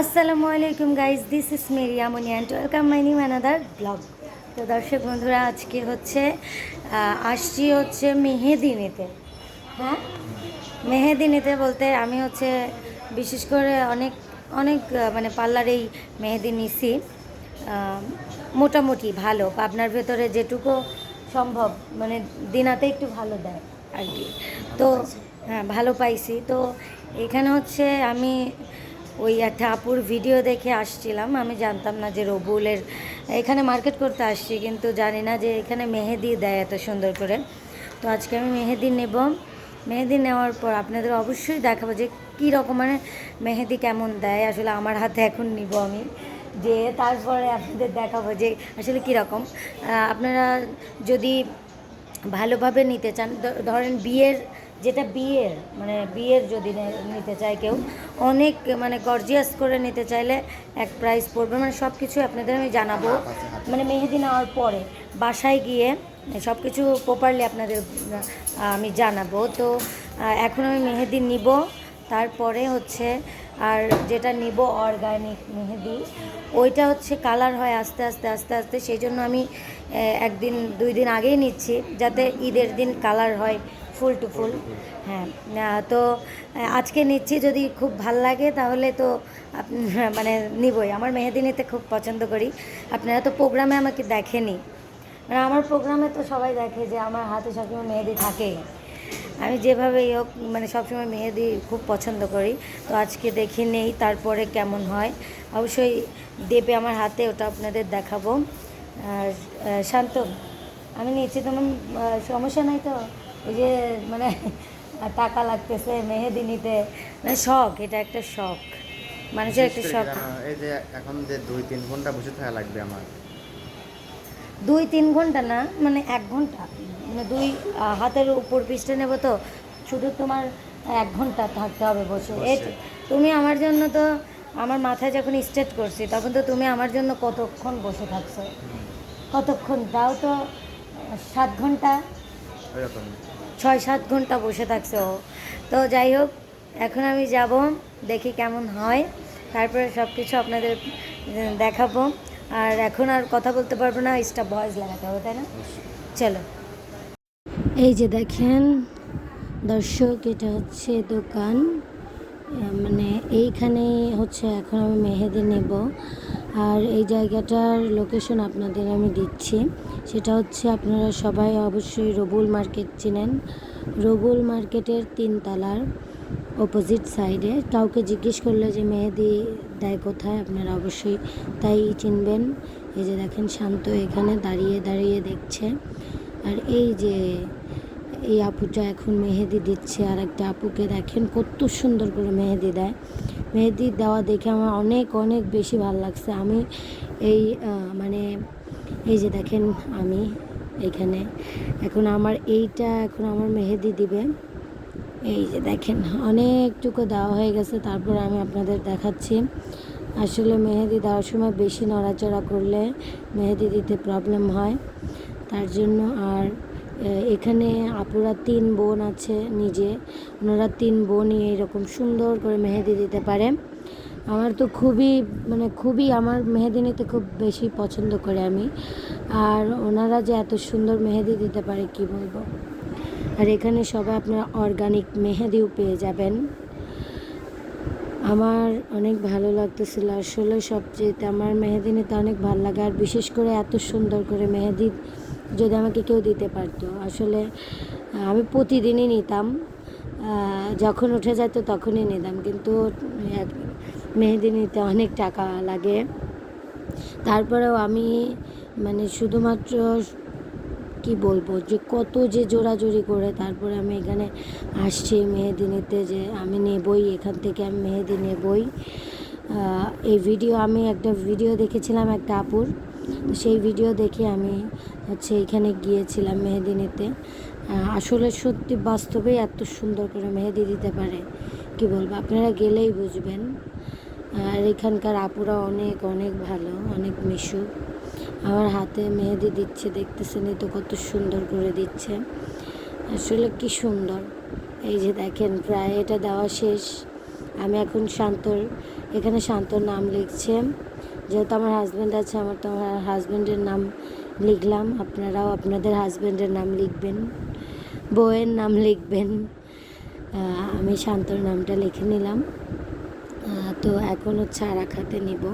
আসসালামু আলাইকুম guys, this is Mariya Moni and welcome my new another blog. তো দর্শক বন্ধুরা, আজকে আসছি মেহেদি নিতে। হ্যাঁ, মেহেদি নিতে বলতে আমি বিশেষ করে অনেক অনেক মানে পার্লারেই মেহেদি নিছি। মোটামুটি ভালো, আপনার ভেতরে যেটুকু সম্ভব মানে দিনাতে একটু ভালো দেয় আর কি। তো হ্যাঁ, ভালো পাইছি। তো এখানে আমি ওই একটা আপুর ভিডিও দেখে আসছিলাম। আমি জানতাম না যে রবুলের এখানে মার্কেট করতে আসছি, কিন্তু জানি না যে এখানে মেহেদি দেয় এত সুন্দর করে। তো আজকে আমি মেহেদি নেব। মেহেদি নেওয়ার পর আপনাদের অবশ্যই দেখাবো যে কী রকমের মেহেদি কেমন দেয়। আসলে আমার হাতে এখন নিব আমি, যে তারপরে আপনাদের দেখাবো যে আসলে কীরকম। আপনারা যদি ভালোভাবে নিতে চান, ধরেন বিয়ের যদি নিতে চায় কেউ, অনেক মানে গর্জিয়াস করে নিতে চাইলে এক প্রাইস পড়বে। মানে সব কিছু আপনাদের আমি জানাবো, মানে মেহেদি নেওয়ার পরে বাসায় গিয়ে সব কিছু প্রপারলি আপনাদের আমি জানাবো। তো এখন আমি মেহেদি নিব, তারপরে আর যেটা নিব অর্গানিক মেহেদি, ওইটা কালার হয় আস্তে আস্তে আস্তে আস্তে। সেই জন্য আমি একদিন 2 দিন আগেই নিচ্ছি, যাতে ঈদের দিন কালার হয় ফুল টু ফুল। হ্যাঁ, তো আজকে নিচ্ছি। যদি খুব ভাল লাগে তাহলে তো মানে নিবই। আমার মেহেদি নিতে খুব পছন্দ করি। আপনারা তো প্রোগ্রামে আমাকে দেখেনি, মানে আমার প্রোগ্রামে তো সবাই দেখে যে আমার হাতে সবসময় মেহেদি থাকে। আমি যেভাবেই হোক মানে সবসময় মেহেদি খুব পছন্দ করি। তো আজকে দেখে নেই, তারপরে কেমন হয় অবশ্যই দেবে আমার হাতে, ওটা আপনাদের দেখাবো। আর শান্ত, আমি নিচ্ছি, তোমার সমস্যা নাই তো? ওই যে মানে টাকা লাগতেছে মেহেদি নিতে, মানে শখ, এটা একটা শখ, মানুষের একটা শখ। এই যে এখন যে 2-3 ঘন্টা বসে থাকা লাগবে আমার। 2-3 ঘন্টা না, মানে 1 ঘন্টা, মানে হাতের উপর পিসটা নেবো তো, শুধু তোমার 1 ঘন্টা থাকতে হবে বসে। তুমি আমার জন্য তো, আমার মাথায় যখন স্টার্ট করছি তখন তো তুমি আমার জন্য কতক্ষণ বসে থাকছো, কতক্ষণ তাও তো 7 ঘন্টা, 6-7 ঘন্টা বসে থাকছো। তো যাই হোক, এখন আমি যাব, দেখি কেমন হয়, তারপরে সব কিছু আপনাদের দেখাবো। আর এখন আর কথা বলতে পারবো না, স্টপ ভয়েস লাগাতে হবে, তাই না? চলো, এই যে দেখেন দর্শক, এটা দোকান। মানে এইখানে এখন আমি মেহেদি নেব। আর এই জায়গাটার লোকেশন আপনাদের আমি দিচ্ছি। সেটা আপনারা সবাই অবশ্যই রবুল মার্কেট চিনেন। রবুল মার্কেটের 3তলার অপোজিট সাইডে। কাউকে জিজ্ঞেস করলে যে মেহেদি দেয় কোথায়, আপনারা অবশ্যই তাই চিনবেন। এই যে দেখেন, শান্ত এখানে দাঁড়িয়ে দাঁড়িয়ে দেখছে। আর এই আপুটা এখন মেহেদি দিচ্ছে, আর একটা আপুকে দেখেন কত সুন্দর করে মেহেদি দেয়। মেহেদি দেওয়া দেখে আমার অনেক অনেক বেশি ভালো লাগছে। আমি মানে এই যে দেখেন, আমি এখানে এখন আমার মেহেদি দিবে। এই যে দেখেন, অনেকটুকু দেওয়া হয়ে গেছে। তারপর আমি আপনাদের দেখাচ্ছি। আসলে মেহেদি দেওয়ার সময় বেশি নড়াচড়া করলে মেহেদি দিতে প্রবলেম হয়, তার জন্য। আর এখানে আপুরা 3 বোন আছে, ওনারা 3 বোনই এরকম সুন্দর করে মেহেদি দিতে পারে। আমার তো খুবই আমার মেহেদি নিতে খুব বেশি পছন্দ করে আমি। আর ওনারা যে এত সুন্দর মেহেদি দিতে পারে কি বলবো। আর এখানে সবাই আপনারা অর্গানিক মেহেদিও পেয়ে যাবেন। আমার অনেক ভালো লাগতেছিল আসলে। সবচেয়ে আমার মেহেদি নিতে অনেক ভালো লাগে। আর বিশেষ করে এত সুন্দর করে মেহেদি যদি আমাকে কেউ দিতে পারতো, আসলে আমি প্রতিদিনই নিতাম। যখন উঠে যেত তখনই নিতাম, কিন্তু মেহেদি নিতে অনেক টাকা লাগে। তারপরেও আমি মানে শুধুমাত্র কি বলবো, যে কত যে জোরাজোরি করে তারপরে আমি এখানে আসছি মেহেদি নিতে, যে আমি নেবই, এখান থেকে আমি মেহেদি নেবই। আমি একটা ভিডিও দেখেছিলাম একটা আপুর, তো সেই ভিডিও দেখে আমি এখানে গিয়েছিলাম মেহেদি নিতে। আসলে সত্যি বাস্তবেই এত সুন্দর করে মেহেদি দিতে পারে, কি বলবো, আপনারা গেলেই বুঝবেন। আর এখানকার আপুরা অনেক অনেক ভালো, অনেক মিশুক। আমার হাতে মেহেদি দিচ্ছে, দেখতেছেনই তো কত সুন্দর করে দিচ্ছে। আসলে কি সুন্দর। এই যে দেখেন, প্রায় এটা দেওয়া শেষ। আমি এখন শান্তর, এখানে শান্তর নাম লিখছে। যেহেতু আমার হাজব্যান্ড আছে, আমার তো আমার হাজব্যান্ডের নাম লিখলাম। আপনারাও আপনাদের হাজব্যান্ডের নাম লিখবেন, বউয়ের নাম লিখবেন। আমি শান্তর নামটা লিখে নিলাম। তো এখন হচ্ছে আর এক হাতে নিব।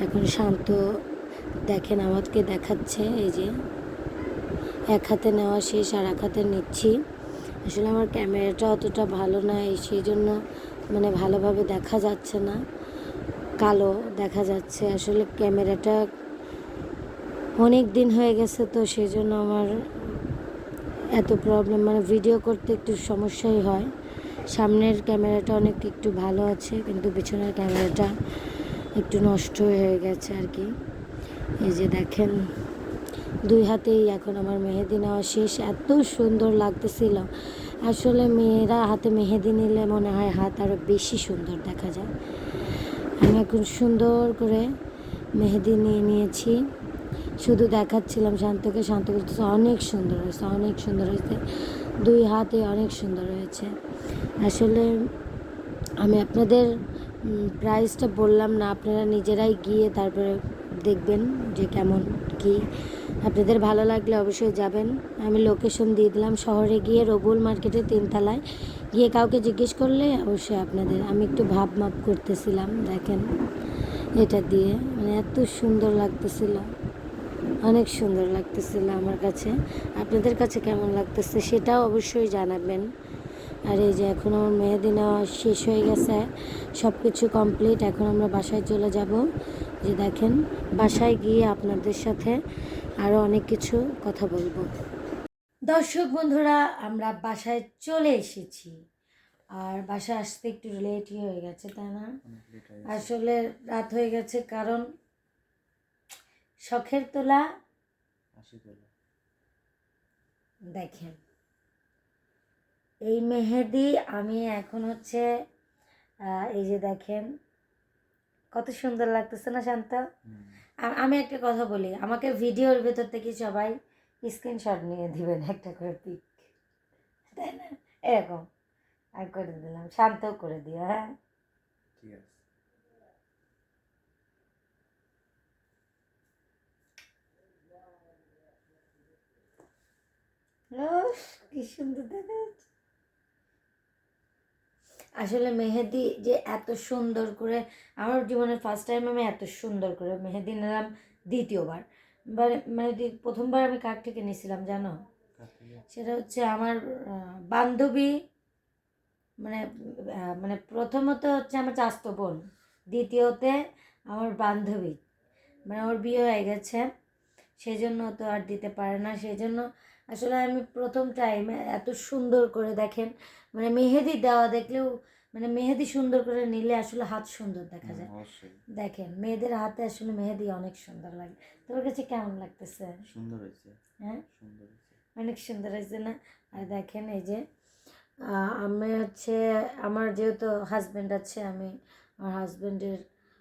এখন শান্ত দেখেন আমাকে দেখাচ্ছে, এই যে এক হাতে নেওয়া শেষ, আর এক হাতে নিচ্ছি। আসলে আমার ক্যামেরাটা অতটা ভালো না, সেই জন্য মানে ভালোভাবে দেখা যাচ্ছে না, কালো দেখা যাচ্ছে। আসলে ক্যামেরাটা অনেক দিন হয়ে গেছে, তো সেই জন্য আমার এত প্রবলেম, মানে ভিডিও করতে একটু সমস্যাই হয়। সামনের ক্যামেরাটা অনেক একটু ভালো আছে, কিন্তু পিছনের ক্যামেরাটা একটু নষ্ট হয়ে গেছে আর কি। এই যে দেখেন দুই হাতেই এখন আমার মেহেদি নেওয়া শেষ। এত সুন্দর লাগতেছিল। আসলে মেয়েরা হাতে মেহেদি নিলে মনে হয় হাত আরও বেশি সুন্দর দেখা যায়। আমি এখন সুন্দর করে মেহেদি নিয়ে নিয়েছি, শুধু দেখাচ্ছিলাম শান্তকে। শান্ত বলতেছে অনেক সুন্দর হয়েছে, অনেক সুন্দর হয়েছে, দুই হাতে অনেক সুন্দর হয়েছে। আসলে আমি আপনাদের প্রাইসটা বললাম না, আপনারা নিজেরাই গিয়ে তারপরে দেখবেন যে কেমন কি। আপনাদের ভালো লাগলে অবশ্যই যাবেন। আমি লোকেশন দিয়ে দিলাম, শহরে গিয়ে রবুল মার্কেটের 3 তলায় গিয়ে কাউকে জিজ্ঞেস করলে অবশ্যই আপনাদের। আমি একটু ভাব মাপ করতেছিলাম, দেখেন এটা দিয়ে, মানে এত সুন্দর লাগতেছিল, অনেক সুন্দর লাগতেছিল আমার কাছে। আপনাদের কাছে কেমন লাগতেছে সেটাও অবশ্যই জানাবেন। আর এই যে এখন আমার মেহেদি নেওয়া শেষ হয়ে গেছে, সব কিছু কমপ্লিট। এখন আমরা বাসায় চলে যাব। যে দেখেন বাসায় গিয়ে আপনাদের সাথে আরও অনেক কিছু কথা বলবো। দর্শক বন্ধুরা, আমরা বাসায় চলে এসেছি। আর বাসায় আসতে একটু লেটই হয়ে গেছে, তাই না? আসলে রাত হয়ে গেছে, কারণ শখের তোলা। দেখেন এই মেহেদি আমি এখন হচ্ছে এই যে দেখেন কত সুন্দর লাগতেছে না শান্ত? আমি একটা কথা বলি, আমাকে ভিডিওর ভেতর থেকে সবাই স্ক্রিনশট নিয়ে দিবেন একটা করে পিক, তাই না? এরকম আর করে দিলাম, শান্ত করে দিও। হ্যাঁ, ঠিক আছে। উফ, কি সুন্দর দেখা যাচ্ছে। আসলে মেহেদি যে এত সুন্দর করে, আমার জীবনের ফার্স্ট টাইম আমি এত সুন্দর করে মেহেদি নিলাম দ্বিতীয়বার। মানে প্রথমবার আমি কার থেকে নিয়েছিলাম জানো? সেটা হচ্ছে আমার বান্ধবী, মানে মানে প্রথমত হচ্ছে আমার চাচাতো বোন, দ্বিতীয়তে আমার বান্ধবী, মানে ওর বিয়ে হয়ে গেছে, সেই জন্য তো আর দিতে পারে না। সেই জন্য আসলে আমি প্রথম টাইম এত সুন্দর করে দেখেন, মানে মেহেদি দেওয়া দেখলেও, মানে মেহেদি সুন্দর করে নিলে আসলে হাত সুন্দর দেখা যায়। দেখেন মেয়েদের হাতে আসলে মেহেদি অনেক সুন্দর লাগে। তোর কাছে কেমন লাগতেছে? সুন্দর হয়েছে। হ্যাঁ, সুন্দর হয়েছে, অনেক সুন্দর হয়েছে না? আর দেখেন এই যে আমি হচ্ছে, আমার যেহেতু হাজব্যান্ড আছে, আমি আমার হাজব্যান্ডের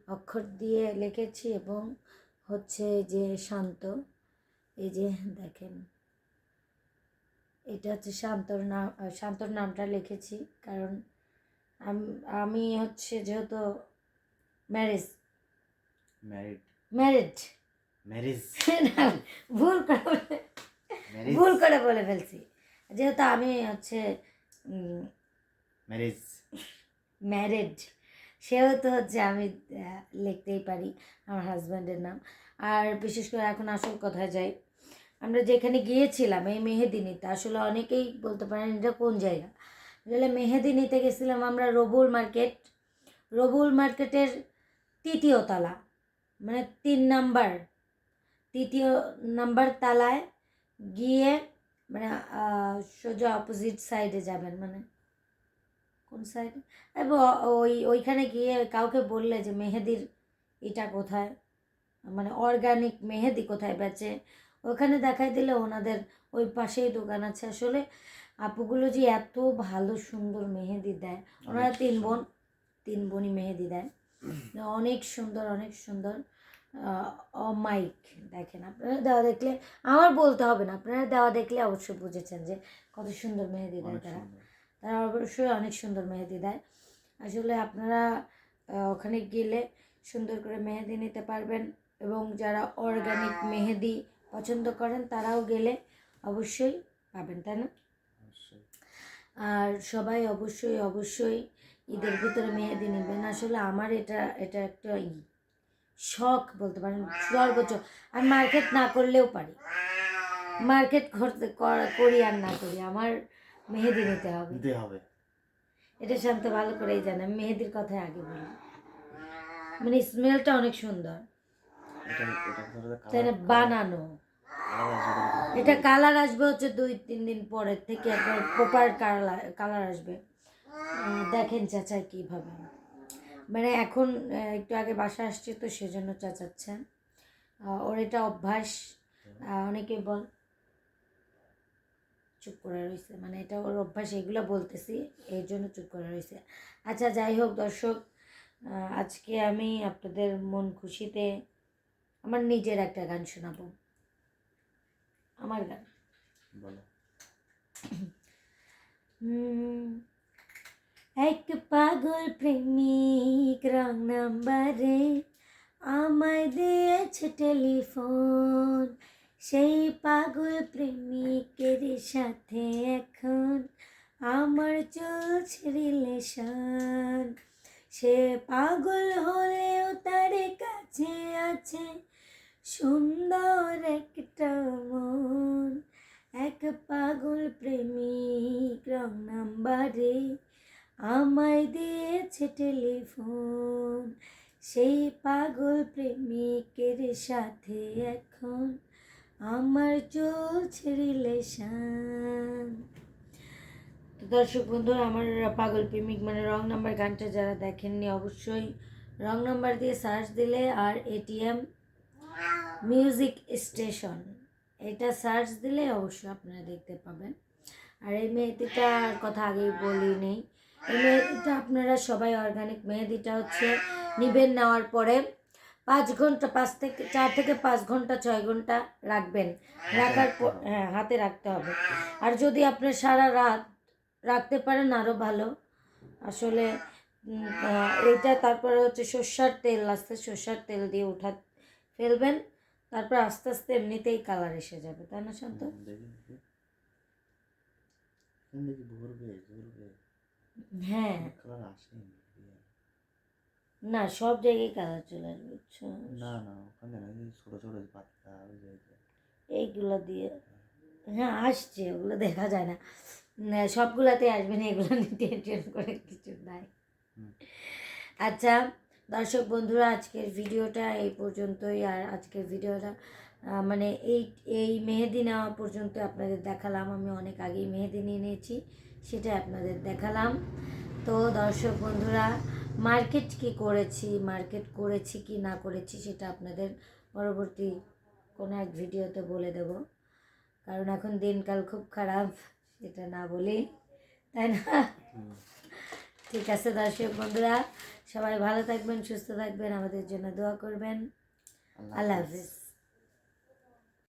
অক্ষর দিয়ে লিখেছি, এবং হচ্ছে যে শান্ত, এই যে দেখেন এটা হচ্ছে শান্তর নাম, শান্তর নামটা লিখেছি, কারণ আমি হচ্ছে যেহেতু ম্যারেজ ম্যারিড ম্যারিড ম্যারিজ ভুল করে ভুল করে বলে ফেলছি। যেহেতু আমি হচ্ছে ম্যারিজ ম্যারিড, সেহেতু হচ্ছে আমি লিখতেই পারি আমার হাজব্যান্ডের নাম। আর বিশেষ করে এখন আসল কথায় যাই, আমরা যেখানে গিয়েছিলাম এই মেহেদি নিতে, আসলে অনেকেই বলতে পারেন এটা কোন জায়গা। আসলে মেহেদি নিতে গেছিলাম আমরা রবুল মার্কেট, রবুল মার্কেটের 3য় তলা, মানে 3 নাম্বার তালায় গিয়ে, মানে সোজা অপোজিট সাইডে যাবেন, মানে কোন সাইডে, ওইখানে গিয়ে কাউকে বললে যে মেহেদির এটা কোথায়, মানে অর্গানিক মেহেদি কোথায় বেচে, ওখানে দেখাই দিলে ওনাদের ওই পাশেই দোকান আছে। আসলে আপুগুলো যে এত ভালো সুন্দর মেহেদি দেয়, ওনারা 3 বোনই মেহেদি দেয়, অনেক সুন্দর, অনেক সুন্দর। মাইক দেখেন, আপনারা দেওয়া দেখলে আমার বলতে হবে না, আপনারা দেওয়া দেখলে অবশ্যই বুঝেছেন যে কত সুন্দর মেহেদি দেয় তারা। তারা অবশ্যই অনেক সুন্দর মেহেদি দেয়। আসলে আপনারা ওখানে গেলে সুন্দর করে মেহেদি নিতে পারবেন, এবং যারা অর্গানিক মেহেদি পছন্দ করেন তারাও গেলে অবশ্যই পাবেন, তাই না? অবশ্যই। আর সবাই অবশ্যই অবশ্যই ঈদের ভিতরে মেহেদি নেবেন। আসলে আমার এটা এটা একটা শখ বলতে পারেন, সর্বোচ্চ। আর মার্কেট না করলেও পারি, মার্কেট করতে করি আর না করি, আমার মেহেদি নিতে হবে। দিতে হবে। এটা শান্ত ভালো করেই জানে। আমি মেহেদির কথাই আগে বলি, মানে স্মেলটা অনেক সুন্দর, এটা এটা ধরো তাই না? কালার বানানো কালার এটা কালার আসবে হচ্ছে 2-3 দিন পরের থেকে, একবার প্রপার কালার আসবে। দেখেন চাচা কীভাবে, মানে এখন একটু আগে বাসা আসছে তো সেজন্য চাচাচ্ছে। ওর এটা অভ্যাস। অনেকে চুপ করে রয়েছে, মানে এটা ওর অভ্যাস, এগুলো বলতেছি এর জন্য চুপ করে রয়েছে। আচ্ছা যাই হোক দর্শক, আজকে আমি আপনাদের মন খুশিতে আমার নিজের একটা গান শোনাবো, আমার গান। বলো। এক পাগল প্রেমিক রং নাম্বারে আমায় দিয়েছে টেলিফোন, সেই পাগল প্রেমিকের সাথে এখন আমার চলছে রিলেশন। সে পাগল হলেও তার কাছে আছে সুন্দর একটা মন। এক পাগল প্রেমিক রং নাম্বারে আমায় দিয়েছে টেলিফোন, সেই পাগল প্রেমিকের সাথে এখন আমার চলছে রিলেশন। তো দর্শক বন্ধুরা, আমার পাগল প্রেমিক মানে রং নাম্বার গানটা যারা দেখেননি অবশ্যই রং নাম্বার দিয়ে সার্চ দিলে, আর এটিএম মিউজিক স্টেশন এটা সার্চ দিলে অবশ্যই আপনারা দেখতে পাবেন। আর এই মেহেদিটার কথা আগেই বলি নেই, এই মেহেদিটা আপনারা সবাই অর্গানিক মেহেদিটা হচ্ছে নিবেন, নেওয়ার পরে 5 ঘন্টা 4 থেকে 5 ঘন্টা 6 ঘন্টা রাখবেন। রাখার পর হ্যাঁ হাতে রাখতে হবে। আর যদি আপনি সারা রাত রাখতে পারেন আরও ভালো। আসলে এইটা তারপরে হচ্ছে সর্ষার তেল আছে, সর্ষার তেল দিয়ে ফেলবেন, তারপর আস্তে আস্তে এমনিতেই কালার এসে যাবে, তাই না শান্ত? হ্যাঁ না, সব জায়গায় কালার চলে আসবে, বুঝছো? না না, ওখানে না, ছোট ছোট পাতা এইগুলো দিয়ে হ্যাঁ আসছে, ওগুলো দেখা যায় না, সবগুলাতে আসবে না, এগুলো নিয়ে টেনশন করে কিছু নাই। আচ্ছা দর্শক বন্ধুরা, আজকের ভিডিওটা এই পর্যন্তই। আর আজকের ভিডিওটা মানে এই মেহেদি নেওয়া পর্যন্ত আপনাদের দেখালাম। আমি অনেক আগেই মেহেদি নিয়ে নিয়েছি, সেটাই আপনাদের দেখালাম। তো দর্শক বন্ধুরা, মার্কেট করেছি কি না করেছি সেটা আপনাদের পরবর্তী কোনো এক ভিডিওতে বলে দেব, কারণ এখন দিনকাল খুব খারাপ, সেটা না বলি, তাই না? ঠিক আছে দর্শক বন্ধুরা, সবাই ভালো থাকবেন, সুস্থ থাকবেন, আমাদের জন্য দোয়া করবেন। আল্লাহ হাফিজ।